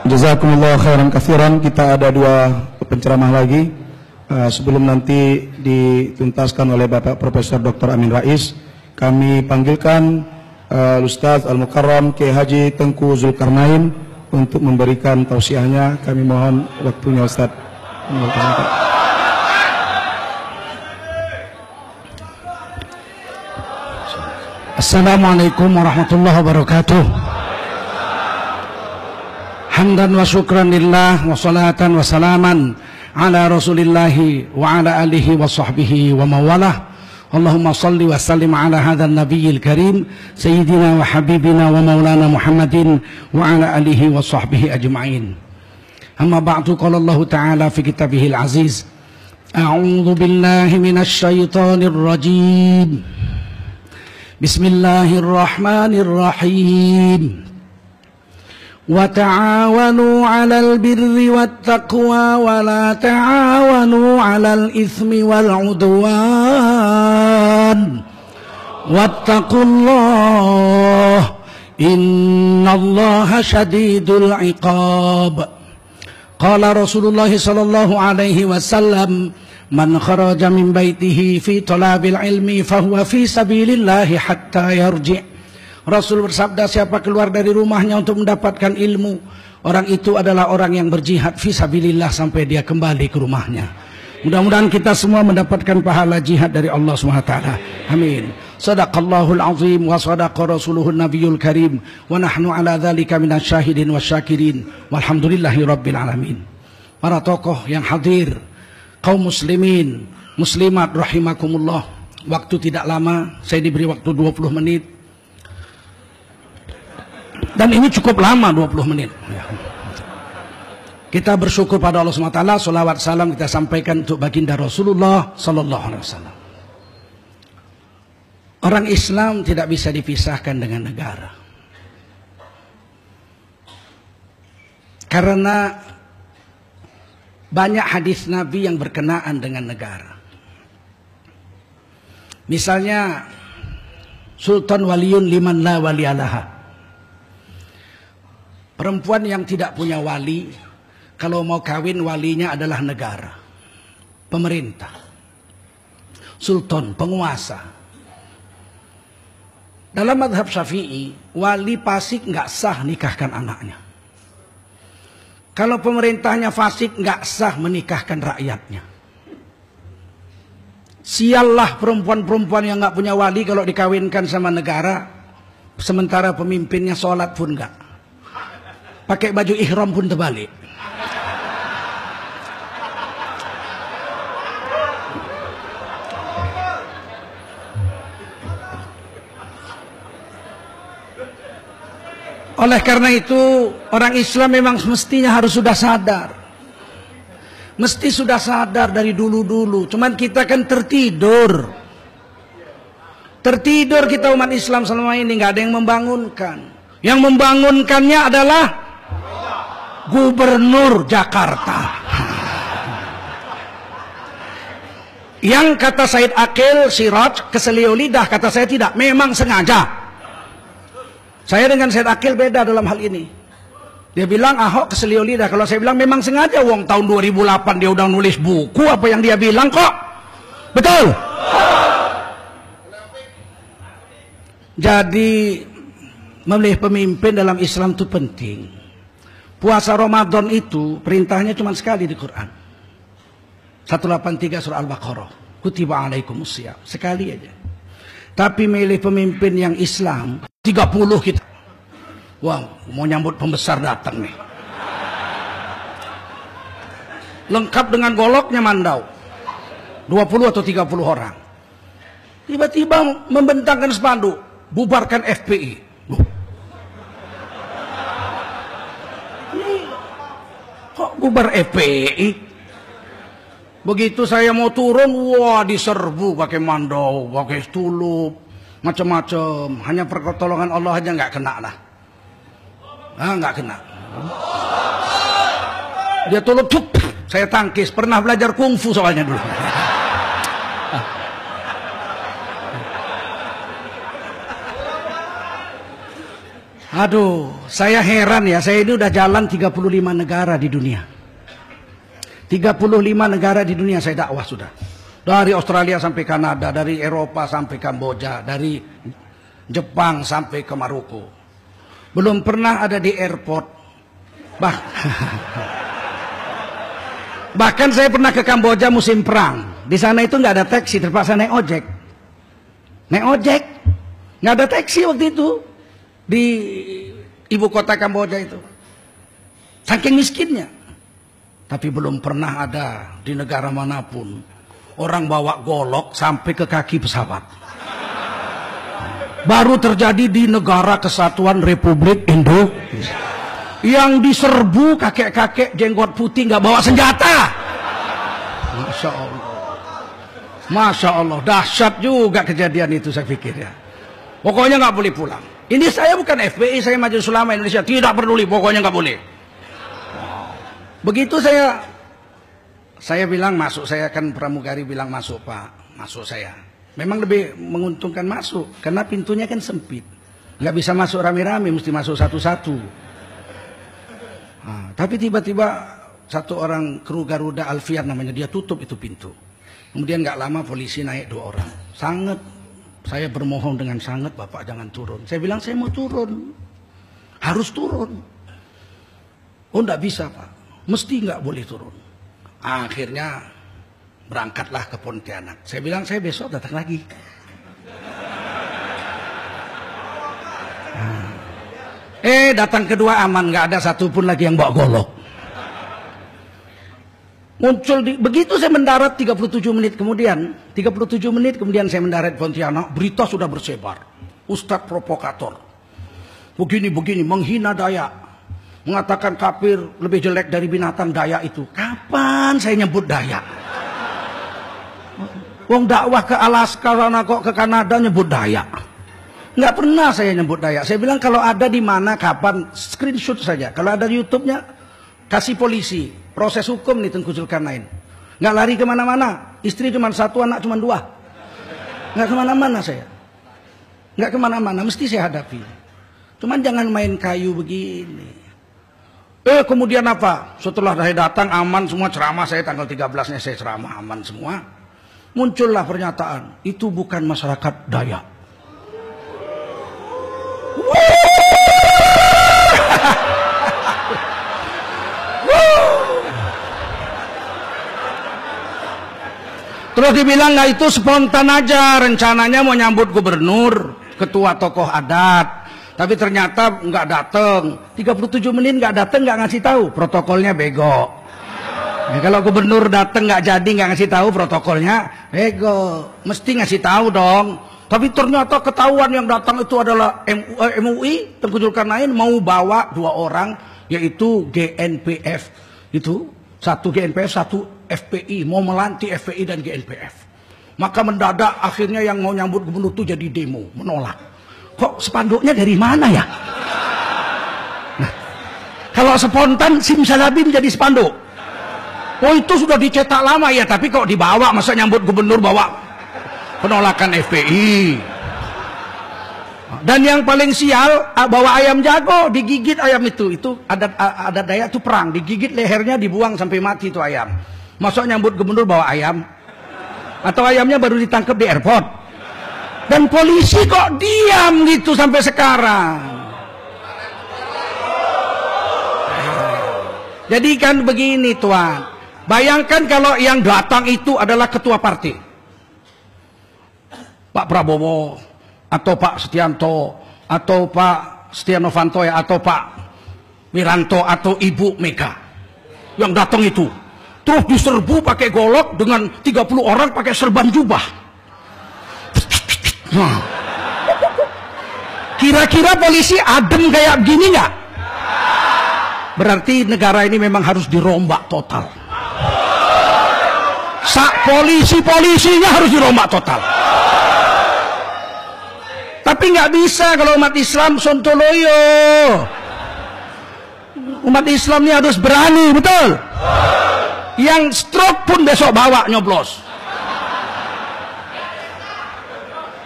Jazakumullah khairan katsiran. Kita ada dua penceramah lagi. Sebelum nanti dituntaskan oleh Bapak Profesor Dr. Amin Rais, kami panggilkan Ustaz Al-Mukarram Kiai Haji Tengku Zulkarnain untuk memberikan tausiahnya. Kami mohon waktunya Ustaz. Assalamualaikum warahmatullahi wabarakatuh. Hamdan wa syukran lillah wa salatan wa salaman ala rasulillahi wa ala alihi wa sahbihi wa mawalah. Allahumma salli wa sallim ala hadhan nabiyil karim sayyidina wa habibina wa maulana Muhammadin wa ala alihi wa sahbihi ajma'in. Amma ba'du, qala Allah ta'ala fi kitabihil aziz, a'udzu billahi minasy syaithanir rajim. Bismillahirrahmanirrahim. Wa ta'awanu 'alal birri wat taqwa wa la ta'awanu 'alal itsmi wal 'udwan. Wattaqullah innallaha syadidul 'iqab. Qala Rasulullah sallallahu alaihi wasallam, man kharaja min baitihi fi talabil ilmi fahuwa fi sabilillahi hatta yarji'. Rasul bersabda, siapa keluar dari rumahnya untuk mendapatkan ilmu, orang itu adalah orang yang berjihad fi sabilillah sampai dia kembali ke rumahnya. Mudah-mudahan kita semua mendapatkan pahala jihad dari Allah SWT. Amin. Sadaqallahul azim wa sadaqa rasuluhun nabiyul karim wa nahnu ala dzalika minasyahidin wasyakirin walhamdulillahi rabbil alamin. Para tokoh yang hadir, kaum muslimin, muslimat rahimakumullah. Waktu tidak lama, saya diberi waktu 20 menit. Dan ini cukup lama, 20 menit. Kita bersyukur pada Allah SWT. Salawat salam kita sampaikan untuk baginda Rasulullah sallallahu alaihi wasallam. Orang Islam tidak bisa dipisahkan dengan negara. Karena banyak hadis Nabi yang berkenaan dengan negara. Misalnya, Sultan waliyun liman la waliyalaha. Perempuan yang tidak punya wali, kalau mau kawin walinya adalah negara, pemerintah, sultan, penguasa. Dalam mazhab Syafi'i, wali fasik nggak sah nikahkan anaknya. Kalau pemerintahnya fasik nggak sah menikahkan rakyatnya. Siallah perempuan-perempuan yang nggak punya wali kalau dikawinkan sama negara, sementara pemimpinnya sholat pun nggak. Pakai baju ihram pun terbalik. Oleh karena itu, orang Islam memang mestinya harus sudah sadar. Mesti sudah sadar dari dulu-dulu. Cuman kita kan tertidur. Tertidur kita umat Islam selama ini, nggak ada yang membangunkan. Yang membangunkannya adalah Gubernur Jakarta. Yang kata Said Akil Siraj keselio lidah, kata saya tidak, memang sengaja. Saya dengan Said Akil beda dalam hal ini. Dia bilang Ahok keselio lidah, kalau saya bilang memang sengaja. Wong tahun 2008 dia udah nulis buku, apa yang dia bilang kok betul. Jadi memilih pemimpin dalam Islam itu penting. Puasa Ramadan itu perintahnya cuma sekali di Quran. 183 surah Al-Baqarah. Kutiba alaikumusiyam. Sekali aja. Tapi milih pemimpin yang Islam 30 kita. Wah, mau nyambut pembesar datang nih. Lengkap dengan goloknya mandau. 20 atau 30 orang. Tiba-tiba membentangkan spanduk, bubarkan FPI. Kok bubar FPI? Begitu saya mau turun, wah diserbu pakai mandau, pakai stulup, macam-macam. Hanya pertolongan Allah aja nggak kena lah. Nggak kena. Dia tolong, saya tangkis. Pernah belajar kungfu soalnya dulu. Aduh, saya heran ya, saya ini udah jalan 35 negara di dunia. 35 negara di dunia saya dakwah sudah. Dari Australia sampai Kanada, dari Eropa sampai Kamboja, dari Jepang sampai ke Maroko. Belum pernah ada di airport. Bahkan saya pernah ke Kamboja musim perang. Di sana itu nggak ada taksi, terpaksa naik ojek. Naik ojek, nggak ada taksi waktu itu di ibu kota Kamboja itu. Saking miskinnya. Tapi belum pernah ada di negara manapun orang bawa golok sampai ke kaki pesawat. Baru terjadi di negara Kesatuan Republik Indonesia. Yang diserbu kakek-kakek jenggot putih nggak bawa senjata. Masya Allah. Masya Allah, dahsyat juga kejadian itu saya pikir ya. Pokoknya nggak boleh pulang. Ini saya bukan FPI, saya Majelis Ulama Indonesia. Tidak peduli, pokoknya nggak boleh. Begitu saya bilang masuk, saya kan pramugari bilang masuk Pak, masuk saya. Memang lebih menguntungkan masuk, karena pintunya kan sempit. Nggak bisa masuk rame-rame, mesti masuk satu-satu. Nah, tapi tiba-tiba satu orang kru Garuda Alfian namanya, dia tutup itu pintu. Kemudian nggak lama polisi naik 2 orang. Sangat, saya bermohon dengan sangat, Bapak jangan turun. Saya bilang saya mau turun, harus turun. Oh nggak bisa Pak, mesti nggak boleh turun. Akhirnya berangkatlah ke Pontianak. Saya bilang saya besok datang lagi. Datang kedua aman, nggak ada satupun lagi yang bawa golok. Begitu saya mendarat 37 menit kemudian saya mendarat di Pontianak, berita sudah bersebar. Ustadz provokator, begini menghina Dayak, mengatakan kafir lebih jelek dari binatang Dayak itu. Kapan saya nyebut Dayak? Wong dakwah ke Alaska sana kok ke Kanada nyebut Dayak. Nggak pernah saya nyebut Dayak. Saya bilang kalau ada di mana, kapan, screenshot saja. Kalau ada di YouTube-nya, kasih polisi. Proses hukum nih Tengku Zulkarnain. Nggak lari kemana-mana. Istri cuma 1, anak cuma 2. Nggak kemana-mana saya. Nggak kemana-mana, mesti saya hadapi. Cuman jangan main kayu begini. Kemudian apa? Setelah saya datang aman semua, ceramah saya tanggal 13-nya saya ceramah aman semua. Muncullah pernyataan, itu bukan masyarakat Dayak. Terus dibilang nggak, itu spontan aja, rencananya mau nyambut gubernur, ketua tokoh adat, tapi ternyata nggak datang. 37 menit nggak datang, nggak ngasih tahu, protokolnya bego. Ya, kalau gubernur datang nggak jadi, nggak ngasih tahu, protokolnya bego. Mesti ngasih tahu dong. Tapi ternyata ketahuan yang datang itu adalah MUI, Tengku Zulkarnain mau bawa 2 orang, yaitu GNPF. Itu satu GNPF, satu FPI, mau melantik FPI dan GNPF. Maka mendadak akhirnya yang mau nyambut gubernur itu jadi demo, menolak. Kok spanduknya dari mana ya? Nah, kalau spontan simsalabim jadi spanduk. Oh itu sudah dicetak lama ya, tapi kok dibawa, masa nyambut gubernur bawa penolakan FPI. Dan yang paling sial, bawa ayam jago, digigit ayam itu ada Dayak itu perang, digigit lehernya, dibuang sampai mati itu ayam. Masuk nyambut gubernur bawa ayam, atau ayamnya baru ditangkap di airport. Dan polisi kok diam gitu sampai sekarang. Jadi kan begini Tuan, bayangkan kalau yang datang itu adalah ketua partai, Pak Prabowo, atau Pak Setianto, atau Pak Setia Novanto, atau Pak Wiranto, atau Ibu Mega. Yang datang itu terus diserbu pakai golok dengan 30 orang pakai serban jubah. Nah, kira-kira polisi adem kayak gini nggak? Berarti negara ini memang harus dirombak total. Polisinya harus dirombak total. Tapi nggak bisa kalau umat Islam sontoloyo. Umat Islam ini harus berani, betul? Yang stroke pun besok bawa nyoblos.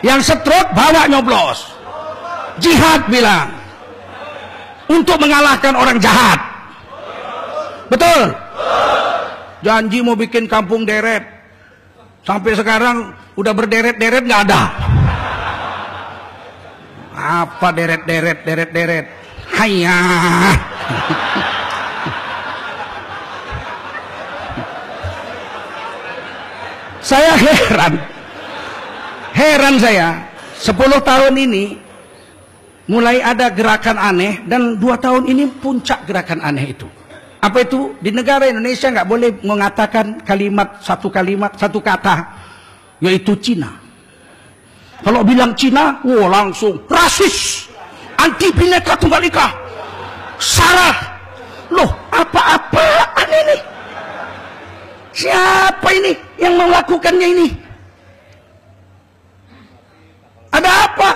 Yang stroke bawa nyoblos. Jihad bilang. untuk mengalahkan orang jahat. Betul? Janji mau bikin kampung deret. Sampai sekarang udah berderet-deret nggak ada. Apa deret-deret. Hayya. Saya heran saya 10 tahun ini mulai ada gerakan aneh, dan 2 tahun ini puncak gerakan aneh itu. Apa itu? Di negara Indonesia nggak boleh mengatakan satu kata, yaitu Cina. Kalau bilang Cina, langsung rasis, anti Bhinneka Tunggal Ika, salah. Loh, apa-apaan ini? Siapa ini yang melakukannya ini? Ada apa?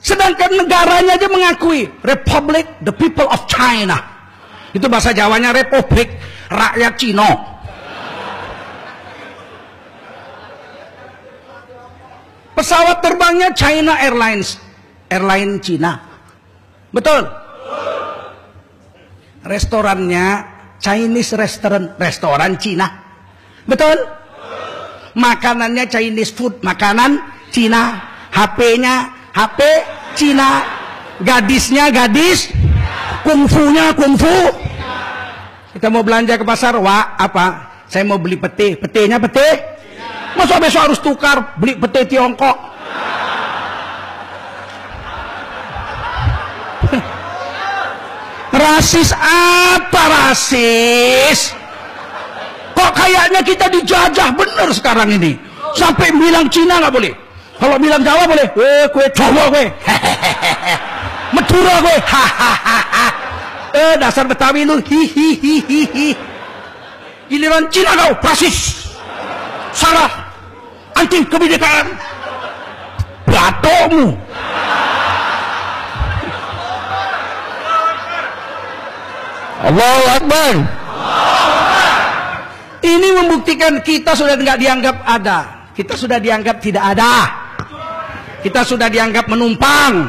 Sedangkan negaranya aja mengakui Republic the People of China. Itu bahasa Jawanya Republik Rakyat Cina. Pesawat terbangnya China Airlines, airline Cina. Betul? Restorannya Chinese restaurant, restoran Cina. Betul? Makanannya Chinese food, makanan Cina. HP-nya HP Cina. Gadisnya gadis, kungfunya kungfu. Kita mau belanja ke pasar, apa? Saya mau beli pete, petenya pete. Masa besok harus tukar beli pete Tiongkok? Rasis apa rasis? Kok kayaknya kita dijajah bener sekarang ini. Sampai bilang Cina nggak boleh. Kalau bilang Jawa boleh. Kue Jawa kue. Madura kue. Dasar Betawi lu. Hihihihi. Giliran Cina kau rasis. Salah. Anti kebinekaan. Batomu. Allahu Akbar. Ini membuktikan kita sudah nggak dianggap ada, kita sudah dianggap tidak ada, kita sudah dianggap menumpang.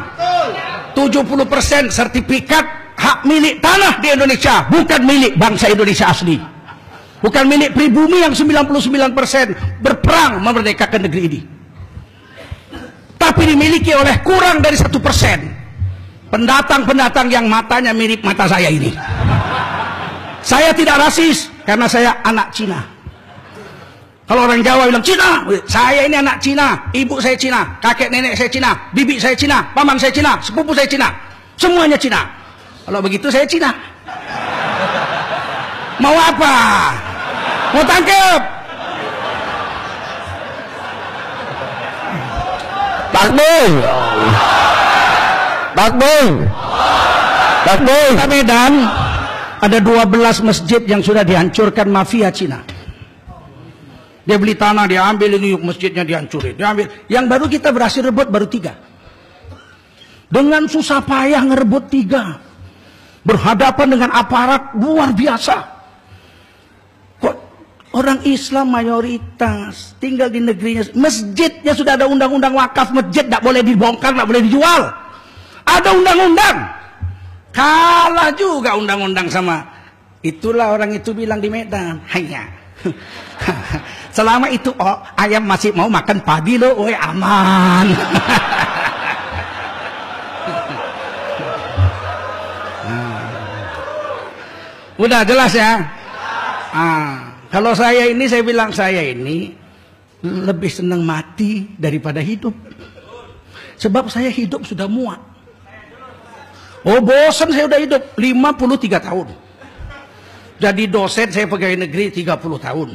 70% sertifikat hak milik tanah di Indonesia bukan milik bangsa Indonesia asli, bukan milik pribumi yang 99% berperang memerdekakan negeri ini, tapi dimiliki oleh kurang dari 1% pendatang-pendatang yang matanya mirip mata saya ini. Saya tidak rasis karena saya anak Cina. Kalau orang Jawa bilang Cina, saya ini anak Cina, ibu saya Cina, kakek nenek saya Cina, bibi saya Cina, paman saya Cina, sepupu saya Cina, semuanya Cina. Kalau begitu saya Cina. Mau apa? Mau tangkep? Takbir. Takbir. Takbir. Di Medan ada 12 masjid yang sudah dihancurkan mafia Cina. Dia beli tanah, dia ambil ini masjidnya dihancurin, dia ambil. Yang baru kita berhasil rebut baru 3. Dengan susah payah ngerebut 3. Berhadapan dengan aparat luar biasa. Kok orang Islam mayoritas tinggal di negerinya, masjidnya sudah ada undang-undang wakaf, masjid tidak boleh dibongkar, tidak boleh dijual. Ada undang-undang. Kalah juga undang-undang sama. Itulah orang itu bilang di Medan, hanya selama itu ayam masih mau makan padi lo, aman. Udah jelas ya. Kalau saya bilang saya ini lebih senang mati daripada hidup. Sebab saya hidup sudah muak. Bosan saya udah hidup 53 tahun. Jadi dosen saya pegawai negeri 30 tahun.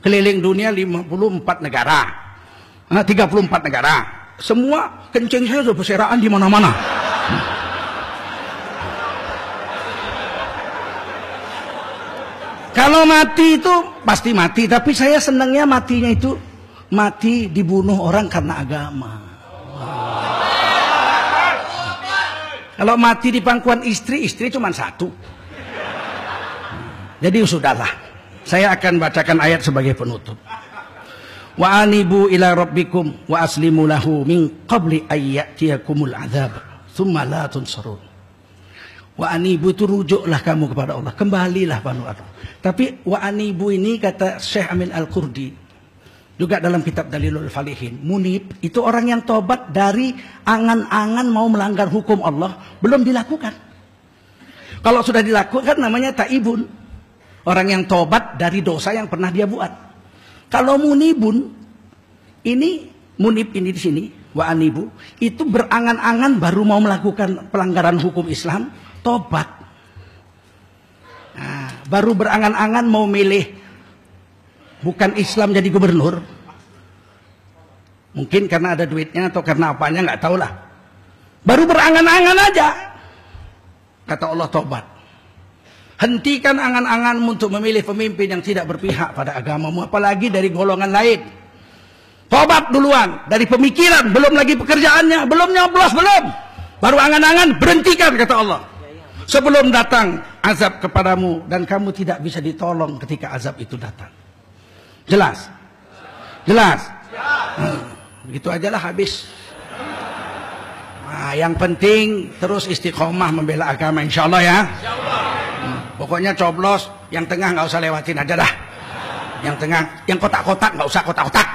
Keliling dunia 54 negara. 34 negara. Semua kencing saya sudah berserakan di mana-mana. Kalau mati itu pasti mati, tapi saya senangnya matinya itu mati dibunuh orang karena agama. Kalau mati di pangkuan istri cuma 1. Jadi sudahlah. Saya akan bacakan ayat sebagai penutup. Wa anibu ila rabbikum wa aslimu lahu min qabli ayyatiyakumul azab. tsumma la tunsarun. Wa anibu itu rujuklah kamu kepada Allah, kembalilah pada Allah. Tapi wa anibu ini kata Syekh Amin Al-Qurdi juga dalam kitab Dalilul Falihin, munib itu orang yang tobat dari angan-angan mau melanggar hukum Allah belum dilakukan. Kalau sudah dilakukan namanya taibun, orang yang tobat dari dosa yang pernah dia buat. Kalau munibun ini, munib ini di sini wa anibu itu berangan-angan baru mau melakukan pelanggaran hukum Islam, tobat. Nah, baru berangan-angan mau milih bukan Islam jadi gubernur, mungkin karena ada duitnya atau karena apanya nggak tahu lah. Baru berangan-angan aja, kata Allah tobat. Hentikan angan-anganmu untuk memilih pemimpin yang tidak berpihak pada agamamu, apalagi dari golongan lain. Tobat duluan dari pemikiran, belum lagi pekerjaannya, belum nyoblos, belum. Baru angan-angan, berhentikan kata Allah. Sebelum datang azab kepadamu dan kamu tidak bisa ditolong ketika azab itu datang. Jelas? Jelas? Begitu aja lah habis. Nah, yang penting terus istiqomah membela agama insyaallah ya. Pokoknya coblos, yang tengah nggak usah lewatin aja dah. Yang tengah, yang kotak-kotak nggak usah kotak-kotak.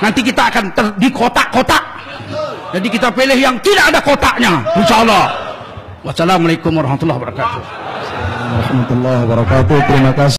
Nanti kita akan di kotak-kotak. Jadi kita pilih yang tidak ada kotaknya, insyaallah. Wassalamualaikum warahmatullahi wabarakatuh. Warahmatullahi wabarakatuh. Terima kasih.